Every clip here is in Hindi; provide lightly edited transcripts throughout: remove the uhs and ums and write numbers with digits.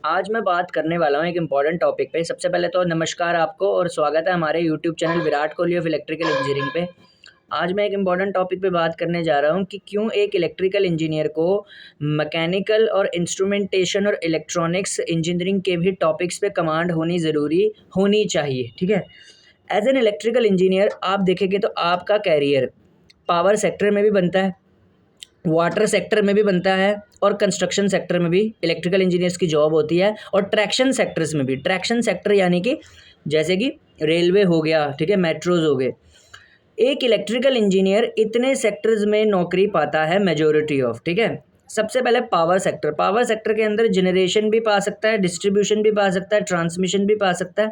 आज मैं बात करने वाला हूँ एक इम्पॉर्टेंट टॉपिक पे। सबसे पहले तो नमस्कार आपको और स्वागत है हमारे YouTube channel Virat Kohli of electrical engineering पे। आज मैं एक इम्पॉर्टेंट टॉपिक पे बात करने जा रहा हूँ कि क्यों एक इलेक्ट्रिकल इंजीनियर को मैकेनिकल और इंस्ट्रूमेंटेशन और इलेक्ट्रॉनिक्स इंजीनियरिंग के भी टॉपिक्स पे कमांड होनी चाहिए। ठीक है, एज एन इलेक्ट्रिकल इंजीनियर आप देखेंगे तो आपका कैरियर पावर सेक्टर में भी बनता है, वाटर सेक्टर में भी बनता है और कंस्ट्रक्शन सेक्टर में भी इलेक्ट्रिकल इंजीनियर्स की जॉब होती है, और ट्रैक्शन सेक्टर्स में भी। ट्रैक्शन सेक्टर यानी कि जैसे कि रेलवे हो गया, ठीक है, मेट्रोज हो गए। एक इलेक्ट्रिकल इंजीनियर इतने सेक्टर्स में नौकरी पाता है मेजोरिटी ऑफ। ठीक है, सबसे पहले पावर सेक्टर। पावर सेक्टर के अंदर जनरेशन भी पा सकता है, डिस्ट्रीब्यूशन भी पा सकता है, ट्रांसमिशन भी पा सकता है।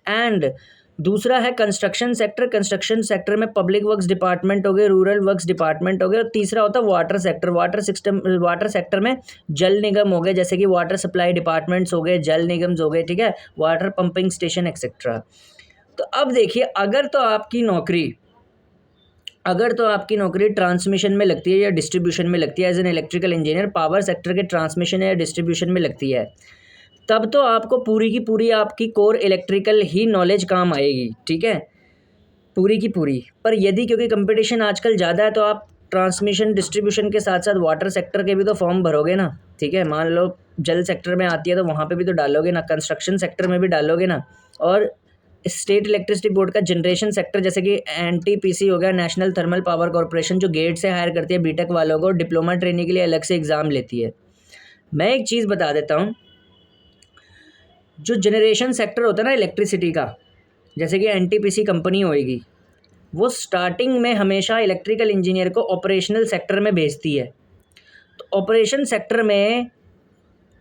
एंड दूसरा है कंस्ट्रक्शन सेक्टर। कंस्ट्रक्शन सेक्टर में पब्लिक वर्क्स डिपार्टमेंट हो गए, रूरल वर्क्स डिपार्टमेंट हो गए, और तीसरा होता है वाटर सेक्टर। वाटर सेक्टर में जल निगम हो गए, जैसे कि वाटर सप्लाई डिपार्टमेंट्स हो गए, जल निगम्स हो गए, ठीक है, वाटर पंपिंग स्टेशन एक्सेट्रा। तो अब देखिए, अगर तो आपकी नौकरी ट्रांसमिशन में लगती है या डिस्ट्रीब्यूशन में लगती है, as an electrical engineer power sector के ट्रांसमिशन या डिस्ट्रीब्यूशन में लगती है, तब तो आपको पूरी की पूरी आपकी कोर इलेक्ट्रिकल ही नॉलेज काम आएगी। ठीक है, पूरी की पूरी। पर यदि क्योंकि कंपटीशन आजकल ज़्यादा है तो आप ट्रांसमिशन डिस्ट्रीब्यूशन के साथ साथ वाटर सेक्टर के भी तो फॉर्म भरोगे ना। ठीक है, मान लो जल सेक्टर में आती है तो वहाँ पे भी तो डालोगे ना, कंस्ट्रक्शन सेक्टर में भी डालोगे ना। और स्टेट इलेक्ट्रिसिटी बोर्ड का जनरेशन सेक्टर, जैसे कि एनटीपीसी हो गया, नेशनल थर्मल पावर कॉर्पोरेशन, जो गेट से हायर करती है बीटेक वालों को, डिप्लोमा ट्रेनिंग के लिए अलग से एग्ज़ाम लेती है। मैं एक चीज़ बता देता हूँ, जो जनरेशन सेक्टर होता है ना इलेक्ट्रिसिटी का, जैसे कि एनटीपीसी कंपनी होएगी, वो स्टार्टिंग में हमेशा इलेक्ट्रिकल इंजीनियर को ऑपरेशनल सेक्टर में भेजती है। तो ऑपरेशन सेक्टर में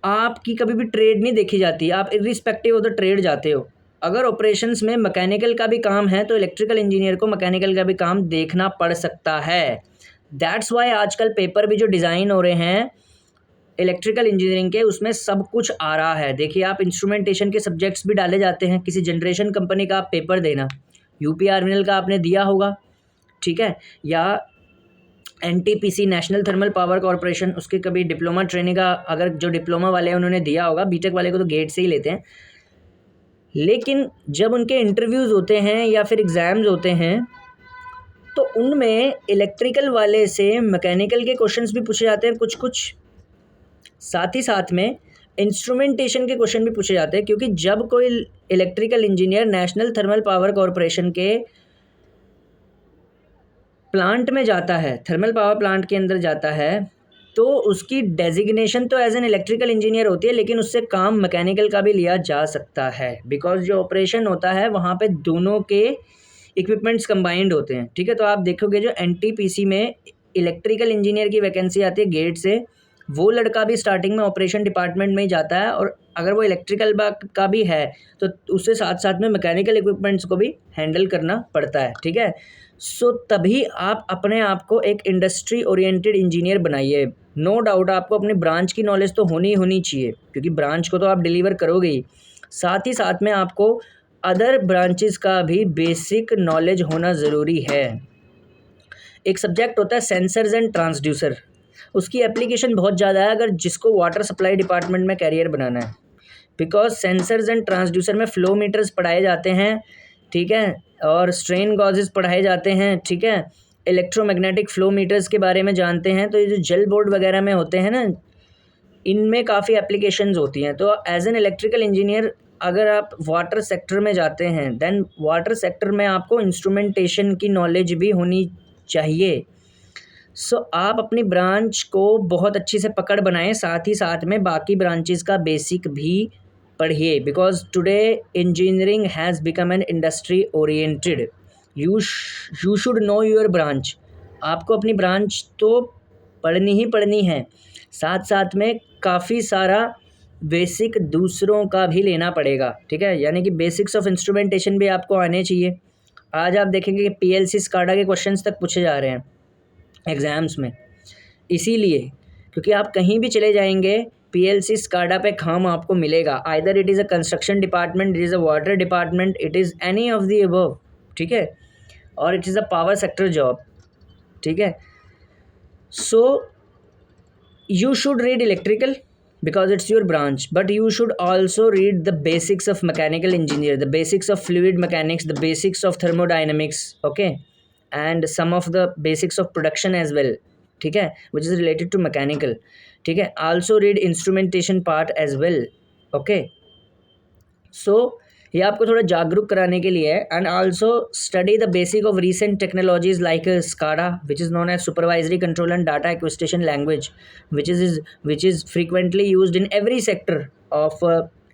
आपकी कभी भी ट्रेड नहीं देखी जाती, आप इर्रिस्पेक्टिव ऑफ द ट्रेड जाते हो। अगर ऑपरेशंस में मैकेनिकल का भी काम है तो इलेक्ट्रिकल इंजीनियर को मैकेनिकल का भी काम देखना पड़ सकता है। दैट्स वाई आजकल पेपर भी जो डिज़ाइन हो रहे हैं इलेक्ट्रिकल इंजीनियरिंग के, उसमें सब कुछ आ रहा है। देखिए, आप इंस्ट्रूमेंटेशन के सब्जेक्ट्स भी डाले जाते हैं। किसी जनरेशन कंपनी का आप पेपर देना, यूपीआरमिनल का आपने दिया होगा, ठीक है, या NTPC national thermal power corporation, उसके कभी डिप्लोमा ट्रेनिंग का, अगर जो डिप्लोमा वाले हैं उन्होंने दिया होगा। बीटेक वाले को तो गेट से ही लेते हैं, लेकिन जब उनके इंटरव्यूज़ होते हैं या फिर एग्ज़ाम्स होते हैं तो उनमें इलेक्ट्रिकल वाले से मैकेनिकल के क्वेश्चंस भी पूछे जाते हैं कुछ कुछ, साथ ही साथ में इंस्ट्रूमेंटेशन के क्वेश्चन भी पूछे जाते हैं। क्योंकि जब कोई electrical engineer national thermal power corporation के प्लांट में जाता है, थर्मल पावर प्लांट के अंदर जाता है, तो उसकी डेजिग्नेशन तो एज एन इलेक्ट्रिकल इंजीनियर होती है, लेकिन उससे काम मैकेनिकल का भी लिया जा सकता है। बिकॉज जो ऑपरेशन होता है वहाँ पे दोनों के इक्विपमेंट्स कंबाइंड होते हैं। ठीक है, तो आप देखोगे जो एनटीपीसी में इलेक्ट्रिकल इंजीनियर की वैकेंसी आती है गेट से, वो लड़का भी स्टार्टिंग में ऑपरेशन डिपार्टमेंट में ही जाता है, और अगर वो इलेक्ट्रिकल का भी है तो उससे साथ साथ में मैकेनिकल इक्विपमेंट्स को भी हैंडल करना पड़ता है। ठीक है, सो तभी आप अपने आप को एक इंडस्ट्री ओरिएंटेड इंजीनियर बनाइए। नो डाउट आपको अपनी ब्रांच की नॉलेज तो होनी चाहिए, क्योंकि ब्रांच को तो आप डिलीवर करोगे ही, साथ ही साथ में आपको अदर ब्रांचेस का भी बेसिक नॉलेज होना ज़रूरी है। एक सब्जेक्ट होता है सेंसर्स एंड ट्रांसड्यूसर, उसकी एप्लीकेशन बहुत ज़्यादा है अगर जिसको वाटर सप्लाई डिपार्टमेंट में कैरियर बनाना है। बिकॉज सेंसर्स एंड ट्रांसड्यूसर में फ्लो मीटर्स पढ़ाए जाते हैं, ठीक है, और स्ट्रेन गॉजेस पढ़ाए जाते हैं, ठीक है, इलेक्ट्रोमैग्नेटिक फ्लो मीटर्स के बारे में जानते हैं। तो ये जो जेल बोर्ड वगैरह में होते हैं ना, इनमें काफ़ी एप्लीकेशंस होती हैं। तो एज एन इलेक्ट्रिकल इंजीनियर अगर आप वाटर सेक्टर में जाते हैं, देन वाटर सेक्टर में आपको इंस्ट्रूमेंटेशन की नॉलेज भी होनी चाहिए। सो आप अपनी ब्रांच को बहुत अच्छी से पकड़ बनाएं, साथ ही साथ में बाकी ब्रांचेस का बेसिक भी पढ़िए। Because today engineering has become an industry oriented. You should know your branch. आपको अपनी ब्रांच तो पढ़नी ही पढ़नी है, साथ साथ में काफ़ी सारा बेसिक दूसरों का भी लेना पड़ेगा। ठीक है, यानी कि बेसिक्स ऑफ इंस्ट्रूमेंटेशन भी आपको आने चाहिए। आज आप देखेंगे कि पीएलसी स्काडा के क्वेश्चंस तक पूछे जा रहे हैं एग्ज़ाम्स में, इसीलिए क्योंकि आप कहीं भी चले जाएंगे पीएलसी स्काडा पे काम आपको मिलेगा। Either it is a construction department, it is a water department, it is any of the above, ठीक है, और it is a power sector job. ठीक है, सो you should read electrical, because it's your branch. But you should also read the basics of mechanical engineer, the basics of fluid mechanics, the basics of thermodynamics, okay, and some of the basics of production as well, ठीक है, which is related to mechanical, ठीक है. Also read instrumentation part as well, okay. सो ये आपको थोड़ा जागरूक कराने के लिए है. And also study the basic of recent technologies like SCADA which is known as supervisory control and data acquisition language which is frequently used in every sector of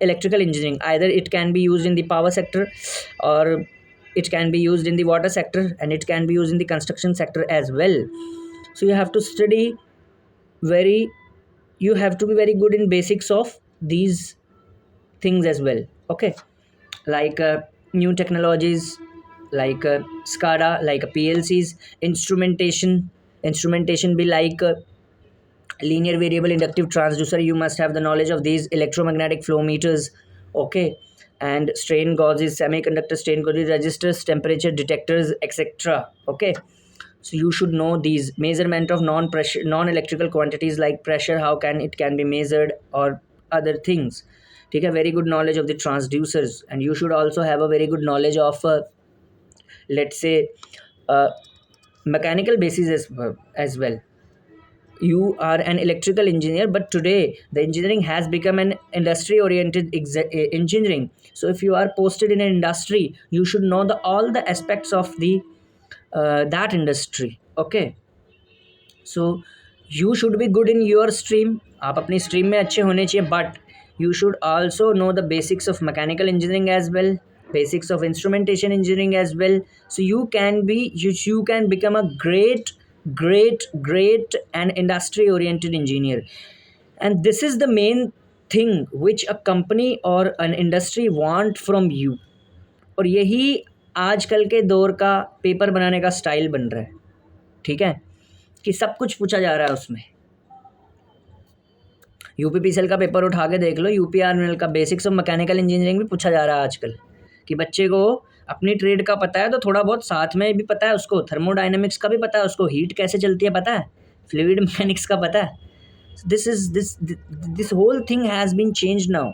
electrical engineering. Either it can be used in the power sector, or it can be used in the water sector, and it can be used in the construction sector as well. So you have to study very you have to be very good in basics of these things as well, okay. Like new technologies, like SCADA, like PLCs, instrumentation be like linear variable inductive transducer. You must have the knowledge of these electromagnetic flow meters, okay, and strain gauges, semiconductor strain gauges, resistors, temperature detectors, etc. Okay, so you should know these measurement of non-electrical quantities like pressure, how can it can be measured, or other things. Take a very good knowledge of the transducers, and you should also have a very good knowledge of let's say uh, mechanical basis as well. You are an electrical engineer, but today the engineering has become an industry oriented engineering. So if you are posted in an industry, you should know all the aspects of the that industry, okay. So you should be good in your stream, आप अपनी stream में अच्छे होने चाहिए, but you should also know the basics of mechanical engineering as well, basics of instrumentation engineering as well. So you can become a great and industry oriented engineer. And this is the main thing which a company or an industry want from you. और यही आजकल के दौर का पेपर बनाने का स्टाइल बन रहा है, ठीक है, कि सब कुछ पूछा जा रहा है उसमें. यूपीपीसीएल का पेपर उठा के देख लो, यूपीआरएनएल का बेसिक्स ऑफ मैकेनिकल इंजीनियरिंग भी पूछा जा रहा है आजकल, कि बच्चे को अपनी ट्रेड का पता है तो थोड़ा बहुत साथ में भी पता है उसको, थर्मोडाइनमिक्स का भी पता है उसको, हीट कैसे चलती है पता है, फ्लूइड मैकेनिक्स का पता है. This whole thing has been change now.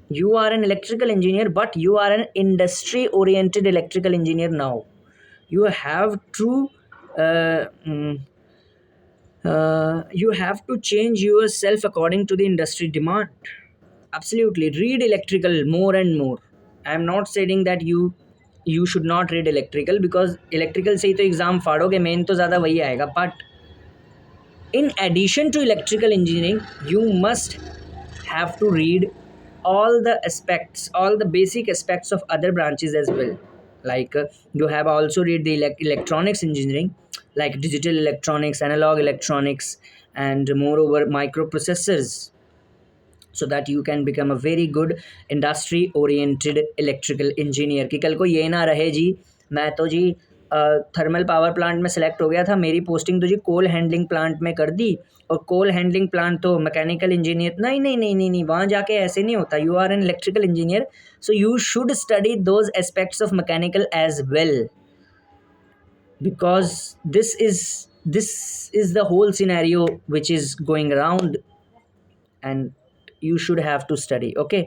You are an electrical engineer, but you are an industry oriented electrical engineer now. You have to you have to change yourself according to the industry demand. Absolutely, read electrical more and more. I am not saying that you should not read electrical, because electrical से ही तो एग्ज़ाम फाड़ोगे, मेन तो ज़्यादा वही आएगा. But in addition to electrical engineering, you must have to read all the aspects, all the basic aspects of other branches as well. Like you have also read the electronics engineering, like digital electronics, analog electronics, and moreover microprocessors, so that you can become a very good industry oriented electrical engineer. कि कल को ये ना रहे जी मैं तो जी थर्मल पावर प्लांट में सेलेक्ट हो गया था, मेरी पोस्टिंग तो जी कोल हैंडलिंग प्लांट में कर दी, और कोल हैंडलिंग प्लांट तो मैकेनिकल इंजीनियर. नहीं नहीं नहीं नहीं नहीं, वहाँ जाके ऐसे नहीं होता. You are an electrical engineer, so you should study those aspects of mechanical as well, because this is the whole scenario which is going around, and you should have to study, okay.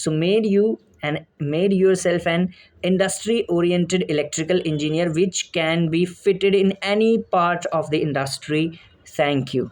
So made yourself an industry oriented electrical engineer which can be fitted in any part of the industry. Thank you.